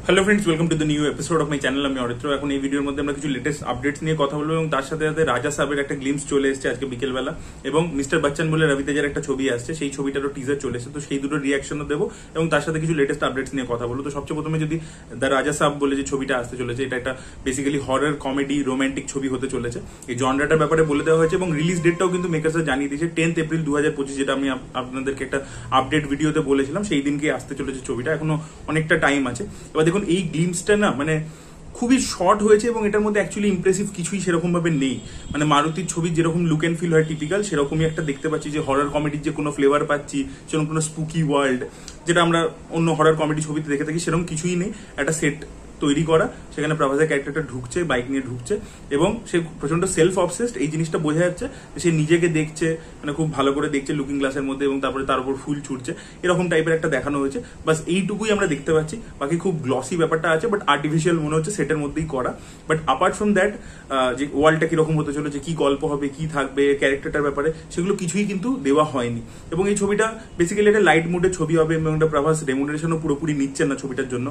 Hello friends, welcome to the new episode of my channel. আমি অরিত্র। এখন এই ভিডিওর মধ্যে আমরা কিছু লেটেস্ট আপডেটস নিয়ে কথা বলবো এবং তার সাথে সাথে রাজা সাহেবের একটা গ্লিমস চলে এসেছে আজকে বিকেলবেলা, এবং মিস্টার বচ্চন বলে রবি তেজার একটা ছবি আসছে, সেই ছবিটারও টিজার চলে এসেছে। তো সেই দুটো রিয়াকশনও দেবো এবং তার সাথে কিছু লেটেস্ট আপডেটস নিয়ে কথা বলবো। তো সবচেয়ে প্রথমে যদি দ্য রাজা সাহেব বলে যে ছবিটা আসতে চলেছে, এটা একটা বেসিক্যালি হরর কমেডি রোমান্টিক ছবি হতে চলেছে। এই জনরাটার ব্যাপারে বলে দেওয়া হয়েছে এবং রিলিজ ডেটটাও কিন্তু মেকার্সরা জানিয়ে দিয়েছে 10 এপ্রিল 2025, যেটা আমি আপনাদেরকে একটা আপডেট ভিডিওতে বলেছিলাম। সেই দিনকে আসতে চলেছে ছবিটা, এখনো অনেকটা টাইম আছে। এবার দেখুন, এই গ্লিমসটা না মানে খুবই শর্ট হয়েছে এবং এটার মধ্যে অ্যাকচুয়ালি ইমপ্রেসিভ কিছুই সেরকম ভাবে নেই। মানে মারুতির ছবির যেরকম লুক এন্ড ফিল হয় টিপিক্যাল, সেরকমই একটা দেখতে পাচ্ছি, যে হরর কমেডির যে কোনো ফ্লেভার পাচ্ছি, সেরকম কোনো স্পুকি ওয়ার্ল্ড যেটা আমরা অন্য হরর কমেডি ছবিতে দেখে থাকি, সেরকম কিছুই নেই। একটা সেট তৈরি করা, সেখানে প্রভাসের ক্যারেক্টারটা ঢুকছে, বাইক নিয়ে ঢুকছে এবং সে প্রচন্ড সেলফ অবসেসড। এই জিনিসটা বোঝা যাচ্ছে, সে নিজেকে দেখছে, মানে খুব ভালো করে দেখছে লুকিং গ্লাসের মধ্যে, এবং তারপরে তার উপর ফুল ছুটছে, এরকম টাইপের একটা দেখানো হয়েছে। বাস এইটুকুই আমরা দেখতে পাচ্ছি। বাকি খুব গ্লসি ব্যাপারটা আছে, বাট আর্টিফিশিয়াল মনে হচ্ছে, সেটের মধ্যেই করা। বাট অ্যাপার্ট ফ্রম দ্যাট, যে ওয়ার্ল্ডটা কিরকম হতে চলেছে, কি গল্প হবে, কি থাকবে, ক্যারেক্টারটার ব্যাপারে, সেগুলো কিছুই কিন্তু দেওয়া হয়নি। এবং এই ছবিটা বেসিক্যালি একটা লাইট মুডের ছবি হবে এবং একটা প্রভাস রেমুনারেশনও পুরোপুরি নিচ্ছেন না ছবিটার জন্য,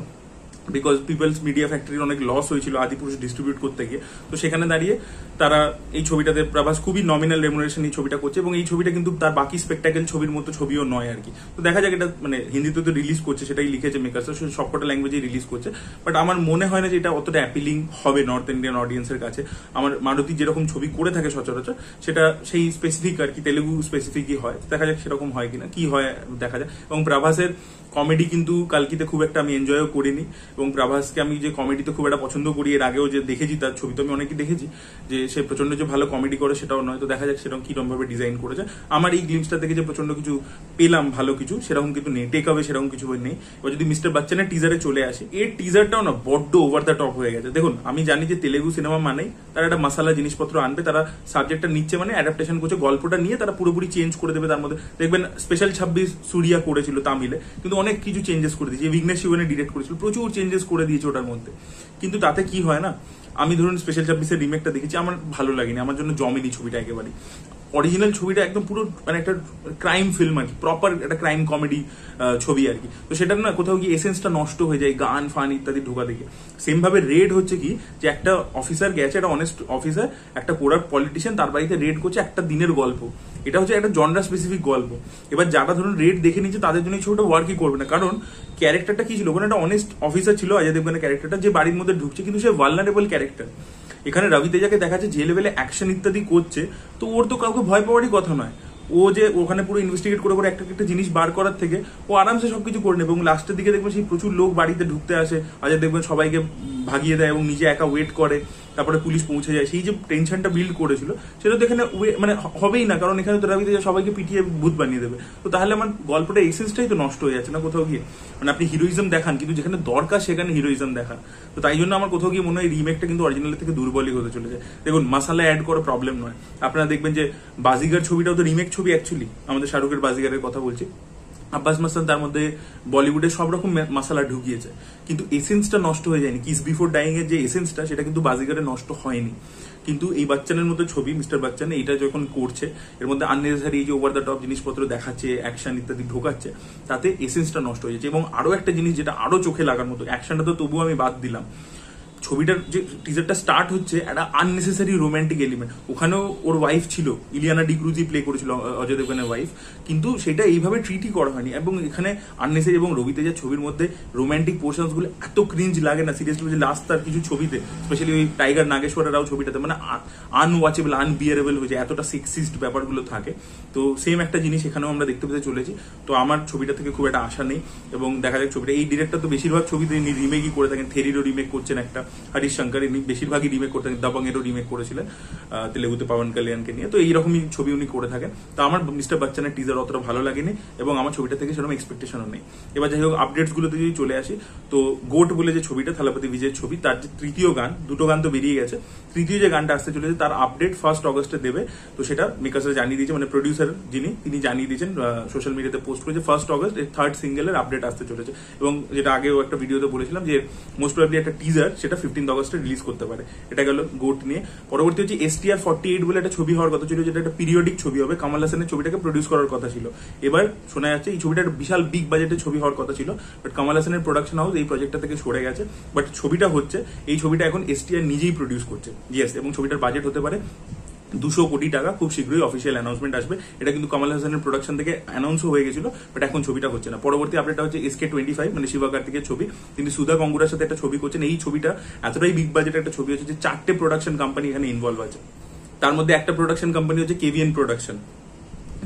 বিকজ পিপলস মিডিয়া ফ্যাক্টরির অনেক লস হয়েছিল আদিপুরুষ ডিস্ট্রিবিউট করতে গিয়ে। তো সেখানে দাঁড়িয়ে তারা এই ছবিটাতে প্রভাস খুবই নমিনাল রেমুনারেশন এই ছবিটা করছে, এবং এই ছবিটা কিন্তু তার বাকি স্পেকটাকেল ছবির মতো ছবিও নয় আর কি। তো দেখা যাক, এটা মানে হিন্দিতে তো রিলিজ করছে, সেটাই লিখেছে মেকার্স, সবকটা ল্যাঙ্গুয়েজে রিলিজ করছে। বাট আমার মনে হয় না যে এটা অতটা অ্যাপিলিং হবে নর্থ ইন্ডিয়ান অডিয়েন্সের কাছে। আমার মারুতি যেরকম ছবি করে থাকে সচরাচর, সেটা সেই স্পেসিফিক আর কি, তেলেগু স্পেসিফিকই হয়। দেখা যাক সেরকম হয় কিনা, কি হয় দেখা যাক। এবং প্রভাসের কমেডি কিন্তু কালকিতে খুব একটা আমি এনজয়ও করিনি, এবং প্রভাসকে আমি যে কমেডিতে খুব একটা পছন্দ করি, এর আগেও যে দেখেছি তার ছবি তো আমি অনেকই দেখেছি, যে সে প্রচন্ড যে ভালো কমেডি করে সেটাও নয়। তো দেখা যাক সেরকম কিরকম ভাবে ডিজাইন করেছে। আমার এই গ্লিমসটা থেকে যে প্রচন্ড কিছু পেলাম, ভালো কিছু, সেরকম কিন্তু নেই, টেক হবে সেরকম কিছু নেই। এবার যদি মিস্টার বচ্চনের টিজারে চলে আসে, এর টিজারটাও না বড্ড ওভার দ্য টপ হয়ে গেছে। দেখুন, আমি জানি যে তেলেগু সিনেমা মানেই তারা একটা মশালা জিনিসপত্র আনবে, তারা সাবজেক্টটা নিচ্ছে মানে অ্যাডাপ্টেশন করছে, গল্পটা নিয়ে তারা পুরোপুরি চেঞ্জ করে দেবে। তার মধ্যে দেখবেন স্পেশাল 26 সুরিয়া করেছিল তামিলে, কিন্তু অনেক কিছু চেঞ্জেস করে দিয়েছে। বিঘ্নেশ শিবনে ডিরেক্ট করেছিল, প্রচুর চেঞ্জেস করে দিয়েছে ওটার মধ্যে। কিন্তু তাতে কি হয় না, আমি ধরুন স্পেশাল 26-এর রিমেকটা দেখেছি, আমার ভালো লাগেনি, আমার জন্য জমেনি ছবিটা একেবারে। অরিজিনাল ছবিটা একদম পুরো মানে একটা ক্রাইম ফিল্ম আর কি, প্রপার একটা ক্রাইম কমেডি ছবি আর কি। তো সেটার না কোথাও গিয়ে এসেন্সটা নষ্ট হয়ে যায় গান ফান ইত্যাদি ঢোকা দেখে। সেম ভাবে রেড হচ্ছে কি, যে একটা অফিসার গেছে, একটা অনেস্ট অফিসার, একটা কোরাপ্ট পলিটিশিয়ান, তার বাড়িতে রেড করছে, একটা দিনের গল্প। এটা হচ্ছে একটা জনরা স্পেসিফিক গল্প। এবার যারা ধরুন রেড দেখে নিচ্ছে, তাদের জন্য এই ছবিটা ওয়ার্কই করবে না, কারণ ক্যারেক্টারটা কি ছিল, ওখানে একটা অনেস্ট অফিসার ছিল অজয় দেবগনের ক্যারেক্টারটা, যে বাড়ির মধ্যে ঢুকছে, কিন্তু সে ভালনারেবল ক্যারেক্টার। এখানে রবি তেজাকে দেখা যাচ্ছে যে লেভেলে অ্যাকশন ইত্যাদি করছে, তো ওর তো কাউকে ভয় পাওয়ারই কথা নয়। ও যে ওখানে পুরো ইনভেস্টিগেট করে করে একটা একটা জিনিস বার করার থেকে ও আরামসে সবকিছু করে নেবে। এবং লাস্টের দিকে দেখবেন সেই প্রচুর লোক বাড়িতে ঢুকতে আসে, অজয় দেখবেন সবাইকে ভাগিয়ে দেয় এবং নিজে একা ওয়েট করে, তারপরে পুলিশ পৌঁছে যায়। সেই যে টেনশনটা বিল্ড করেছিল, সেটা তো এখানে মানে হবেই না, কারণ এখানে তো রবি তেজা সবাইকে পিটিয়ে ভূত বানিয়ে দেবে। তো তাহলে আমার গল্পটা এসেন্সটাই তো নষ্ট হয়ে যাচ্ছে না কোথাও গিয়ে। মানে আপনি হিরোইজম দেখান, কিন্তু যেখানে দরকার সেখানে হিরোইজম দেখান। তো তাই জন্য আমার কোথাও গিয়ে মনে হয় রিমেকটা কিন্তু অরিজিনালের থেকে দুর্বলই হতে চলেছে। দেখুন, মশালা অ্যাড করা প্রবলেম নয়। আপনারা দেখবেন যে বাজিগার ছবিটাও তো রিমেক ছবি অ্যাকচুয়ালি, আমাদের শাহরুখের বাজিগারের কথা বলছি। আব্বাস মাস্তান তার মধ্যে বলিউডের সব রকম মশালা ঢুকিয়েছে, কিন্তু এসেন্সটা নষ্ট হয়ে যায়নি। কিস বিফোর ডাইং এর যে এসেন্সটা, সেটা কিন্তু বাজিগারে নষ্ট হয়নি। কিন্তু এই বচ্চনের মতো ছবি, মিস্টার বচ্চন এটা যখন করছে, এর মধ্যে আননেসেসারি এই যে ওভার দ্য টপ জিনিসপত্র দেখাচ্ছে, অ্যাকশন ইত্যাদি ঢোকাচ্ছে, তাতে এসেন্সটা নষ্ট হয়ে যাচ্ছে। এবং আরো একটা জিনিস যেটা আরো চোখে লাগার মতো, অ্যাকশনটা তো তবুও আমি বাদ দিলাম, ছবিটার যে টিজারটা স্টার্ট হচ্ছে একটা আননেসেসারি রোমান্টিক এলিমেন্ট। ওখানেও ওর ওয়াইফ ছিল, ইলিয়ানা ডিক্রুজি প্লে করেছিল অজয় দেবগনের ওয়াইফ, কিন্তু সেটা এইভাবে ট্রিটই করা হয়নি। এবং এখানে আননেসেসারি, এবং রবি তেজার ছবির মধ্যে রোমান্টিক পোর্শনস গুলো এত ক্রিঞ্জ লাগে না সিরিয়াসলি, যে লাস্ট তার কিছু ছবিতে, স্পেশালি ওই টাইগার নাগেশ্বর রাও ছবিটাতে, মানে আনওয়াচেবল, আনবিয়ারেবল হয়ে যায়, এতটা সেক্সিস্ট ব্যাপারগুলো থাকে। তো সেম একটা জিনিস এখানেও আমরা দেখতে পেতে চলেছি। তো আমার ছবিটা থেকে খুব একটা আশা নেই, এবং দেখা যাক ছবিটা। এই ডিরেক্টর তো বেশিরভাগ ছবিতে রিমেকই করে থাকেন, থেরিরও রিমেক করছেন একটা, হরিশ শঙ্কর ইনি বেশিরভাগই রিমেক করতে থাকেন, দাবাংয়েরও রিমেক করেছিলেন তেলেগুতে পাবন কল্যাণকে নিয়ে। তো এইরকমই ছবি উনি করে থাকেন। তো আমার মিস্টার বচ্চনের টিজার অতটা ভালো লাগেনি, এবং আমার ছবিটা থেকে সেরকম এক্সপেকটেশনও নেই। এবার যাই হোক, আপডেটস গুলোতে যদি চলে আসি, তো গোট বলে যে ছবিটা, থালাপতি বিজয়ের ছবি, তার যে তৃতীয় গান, দুটো গান তো বেরিয়ে গেছে, তৃতীয় যে গানটা আসতে চলেছে তার আপডেট 1 অগস্টে দেবে। তো সেটা মেকার্সরা জানিয়ে দিয়েছে, মানে প্রডিউসার যিনি, তিনি জানিয়ে দিয়েছেন, সোশ্যাল মিডিয়াতে পোস্ট করেছে 1 অগস্ট এর থার্ড সিঙ্গেলের আপডেট আসতে চলেছে। এবং যেটা আগেও একটা ভিডিওতে বলেছিলাম, যে মোস্ট প্রবাবলি একটা টিজার সেটা 15 অগস্টে রিলিজ করতে পারে। এটা গেল গোট নিয়ে। পরবর্তী হচ্ছে STR-48 বলে একটা ছবি হওয়ার কথা ছিল, যেটা একটা পিরিয়ডিক ছবি হবে। কামাল হাসানের ছবিটাকে প্রডিউস করার কথা ছিল। এবার শোনা যাচ্ছে এই ছবিটা একটা বিশাল বিগ বাজেটের ছবি হওয়ার কথা ছিল, বাট কামাল হাসানের প্রোডাকশন হাউস এই প্রজেক্টটা থেকে সরে গেছে। বাট ছবিটা হচ্ছে, এই ছবিটা এখন STR নিজেই প্রডিউস করছে। ইয়েস, এবং ছবিটার বাজেট হতে পারে 200 কোটি টাকা। খুব শীঘ্রই অফিসিয়াল অ্যানাউন্সমেন্ট আসবে। এটা কিন্তু কামাল হাসানের প্রোডাকশন থেকে অ্যানাউন্সও হয়ে গেছিল, বাট এখন ছবিটা হচ্ছে না। পরবর্তী আপডেটটা হচ্ছে SK-25, মানে শিবা কার্তিকের ছবি। তিনি সুধা গঙ্গুরার সাথে একটা ছবি করছেন। এই ছবিটা এতটাই বিগ বাজেটের একটা ছবি হচ্ছে যে 4টে প্রোডাকশন কোম্পানি এখানে ইনভলভ আছে। তার মধ্যে একটা প্রোডাকশন কোম্পানি হচ্ছে KVN প্রোডাকশন,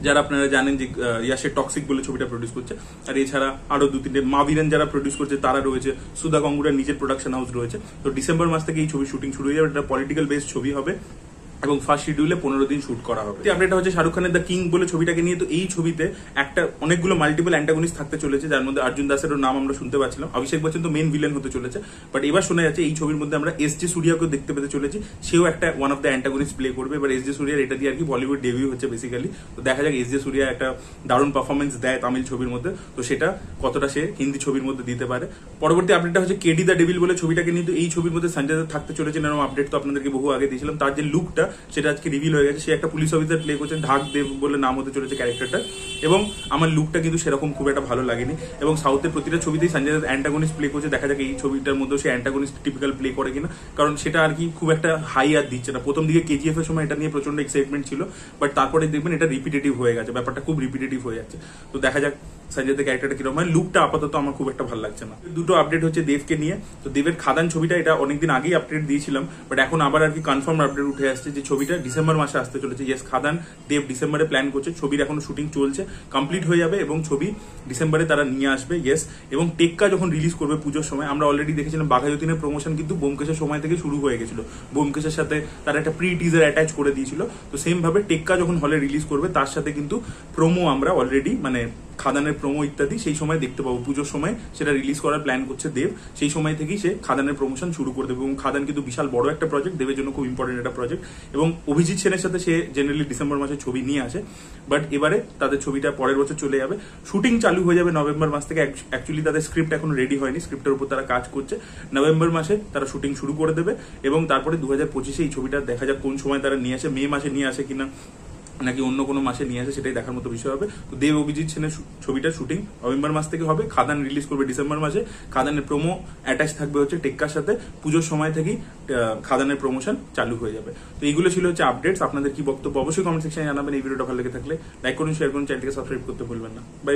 যারা আপনারা জানেন যে ইয়াসের টক্সিক বলে ছবিটা প্রডিউস করছে। আর এছাড়া আরো 2-3টে মাভিরেন যারা প্রডিউস করছে তারা রয়েছে। সুধা গঙ্গুরার নিজের প্রোডাকশন হাউস রয়েছে। তো ডিসেম্বর মাস থেকে এই ছবি শুটিং শুরু হয়ে যাবে। এটা পলিটিক্যাল বেসড ছবি হবে এবং ফার্স্ট শিডিউলে 15 দিন শুট করা হবে। আপডেটটা হচ্ছে শাহরুখ খানের দ্য কিং বলে ছবিটাকে নিয়ে। তো এই ছবিতে একটা অনেকগুলো মাল্টিপল অ্যান্টাগনিস্ট থাকতে চলেছে, যার মধ্যে অর্জুন দাসেরও নাম আমরা শুনতে পাচ্ছিলাম। অভিষেক বচ্চন তো মেন ভিলেন হতে চলেছে, বাট এবার শোনা যাচ্ছে এই ছবির মধ্যে আমরা SJ সূর্যাকেও দেখতে পেতে চলেছি। সেও একটা one of the antagonist play করবে। এবার SJ সূর্যার এটা দিয়ে আর কি বলিউড ডেবিউ হচ্ছে বেসিক্যালি। তো দেখা যাক SJ সূর্যা একটা দারুণ পারফরমেন্স দেয় তামিল ছবির মধ্যে, তো সেটা কতটা সে হিন্দি ছবির মধ্যে দিতে পারে। পরবর্তী আপডেটটা হচ্ছে কেডি দ্য ডেভিল বলে ছবিটাকে নিয়ে। তো এই ছবির মধ্যে সঞ্জয় দত্ত থাকতে চলেছে, এরকম আপডেট তো আপনাদেরকে বহু আগে দিয়েছিলাম। তার যে লুকটা সেটা আজকে রিভিল হয়ে গেছে। সে একটা পুলিশ অফিসার প্লে করছেন, ঢাক দেব বলে নাম হতে চলেছে ক্যারেক্টারটা। এবং আমার লুকটা কিন্তু সেরকম খুব একটা ভালো লাগেনি। এবং সাউথের প্রতিটা ছবিতেই সঞ্জয় দত্ত অ্যান্টাগনিস্ট প্লে করছে। দেখা যাক এই ছবিটার মধ্যেও সে অ্যান্টাগনিস্ট টিপিক্যাল প্লে করে কিনা, কারণ সেটা আর কি খুব একটা হাই আর দিচ্ছে না। প্রথম দিকে KGF এর সময় এটা নিয়ে প্রচন্ড এক্সাইটমেন্ট ছিল, বাট তারপরে দেখবেন এটা রিপিটেটিভ হয়ে গেছে, ব্যাপারটা খুব রিপিটেটিভ হয়ে যাচ্ছে। তো দেখা যাক সঞ্জয় দত্তের ক্যারেক্টারটা কিরকম হয়। লুকটা আপাতত আমার খুব একটা ভালো লাগছে না। দুটো আপডেট হচ্ছে দেবকে নিয়ে। তো দেবের খাদান ছবিটা এটা অনেকদিন আগেই আপডেট দিয়েছিলাম, বাট এখন আবার আর কি কনফার্ম আপডেট উঠে আসছে যে ছবিটা ডিসেম্বর মাসে আসতে চলেছে। ইয়েস, খাদান দেব ডিসেম্বরে প্ল্যান করছে। ছবির এখনো শুটিং চলছে, কমপ্লিট হয়ে যাবে এবং ছবি ডিসেম্বরে তারা নিয়ে আসবে। ইয়েস, এবং টেক্কা যখন রিলিজ করবে পুজোর সময়, আমরা অলরেডি দেখেছিলাম বাঘা যতীনের প্রমোশন কিন্তু ব্যোমকেশের সময় থেকে শুরু হয়ে গেছিল। ব্যোমকেশের সাথে তারা একটা প্রি টিজার অ্যাটাচ করে দিয়েছিল। তো সেম ভাবে টেক্কা যখন হলে রিলিজ করবে তার সাথে কিন্তু প্রোমো আমরা অলরেডি, মানে খাদানের প্রোমো ইত্যাদি সেই সময় দেখতে পাবো। পুজোর সময় সেটা রিলিজ করার প্ল্যান করছে দেব। সেই সময় থেকেই সে খাদানের প্রমোশন শুরু করে দেবে। এবং খাদান কিন্তু বিশাল বড় একটা প্রজেক্ট, দেবের জন্য খুব ইম্পর্টেন্ট একটা প্রজেক্ট। এবং অভিজিৎ সেনের সাথে সে জেনারেলি ডিসেম্বর মাসে ছবি নিয়ে আসে, বাট এবারে তাদের ছবিটা পরের বছর চলে যাবে। শুটিং চালু হয়ে যাবে নভেম্বর মাস থেকে। অ্যাকচুয়ালি তাদের স্ক্রিপ্ট এখন রেডি হয়নি, স্ক্রিপ্টের উপর তারা কাজ করছে। নভেম্বর মাসে তারা শুটিং শুরু করে দেবে এবং তারপরে 2025-এ এই ছবিটা দেখা যাক কোন সময় তারা নিয়ে আসে। মে মাসে নিয়ে আসে কিনা, নাকি অন্য কোনো মাসে নিয়ে আসে, সেটাই দেখার মতো বিষয় হবে। তো দেব অভিজিৎ সেনের ছবিটার শুটিং নভেম্বর মাস থেকে হবে। খাদান রিলিজ করবে ডিসেম্বর মাসে। খাদানের প্রোমো অ্যাটাচ থাকবে হচ্ছে টেক্কার সাথে। পুজোর সময় থেকেই খাদানের প্রমোশন চালু হয়ে যাবে। তো এইগুলো ছিল হচ্ছে আপডেটস। আপনাদের কি বক্তব্য অবশ্যই কমেন্ট সেকশনে জানাবেন। এই ভিডিওটা ভালো লেগে থাকলে লাইক করুন, শেয়ার করুন, চ্যানেলটিকে সাবস্ক্রাইব করতে ভুলবেন না। বাই।